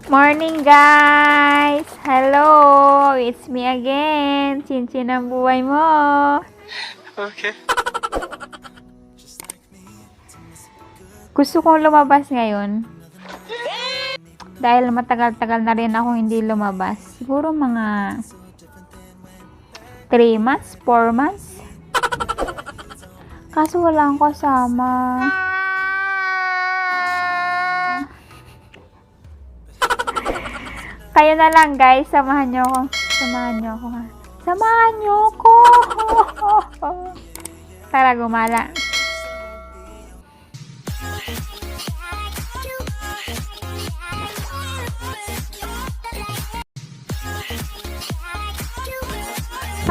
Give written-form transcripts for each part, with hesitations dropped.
Morning guys! Hello! It's me again! Chinchin ang buhay mo! Okay. Gusto kong lumabas ngayon. Dahil matagal-tagal na rin ako hindi lumabas. Siguro mga 3 months, 4 months. Kaso wala akong kasama. Kayo na lang guys, samahan nyo ako. Samahan nyo ako ha. Samahan nyo ako! Tara, gumala.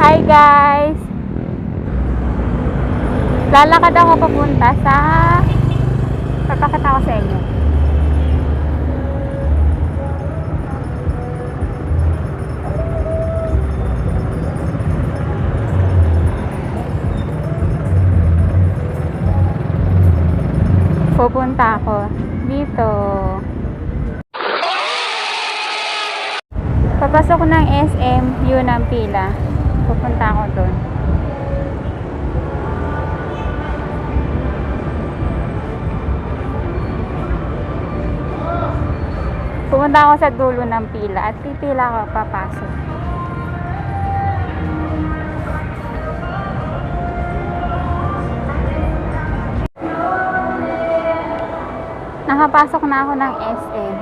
Hi guys! Lalakad ako papunta sa... Papakita ko sa inyo. Pupunta ako dito. Papasok ng SM, yun ang pila. Pupunta ako doon. Pupunta ako sa dulo ng pila at pipila ako papasok. Nakapasok na ako ng SM.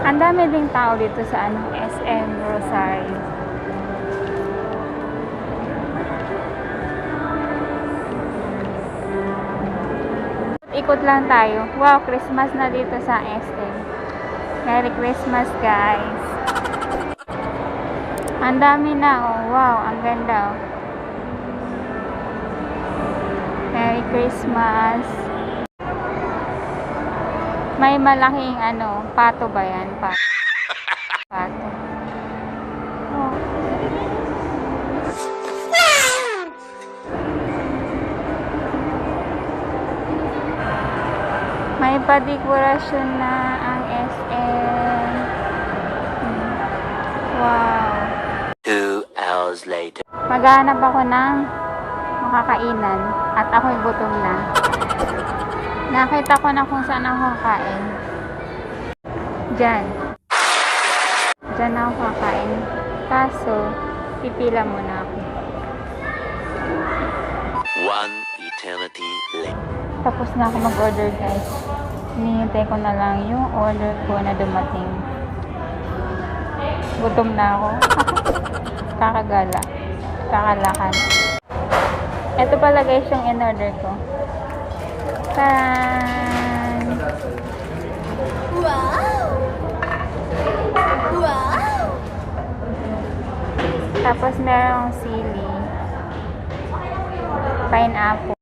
Ang dami ding tao dito sa SM Rosario. Ikot lang tayo. Wow, Christmas na dito sa SM. Merry Christmas guys. Ang dami na oh. Wow, ang ganda oh. Merry Christmas. May malaking pato ba yan? Pato. Oh. May padekorasyon na ang SM. Wow. 2 hours later. Maghanap ako ng makakainan at ako'y gutom na. Nakita ko na kung saan ako kakain. Diyan. Diyan ako kakain. Kaso, pipila muna ako. 1 eternity later. Tapos na ako mag-order guys. Hinihintay ko na lang yung order ko na dumating. Gutom na ako. Kakagala. Kakalakan. Ito pala guys yung in-order ko. Tan! Wow! Wow! Tapos merong sili, pineapple,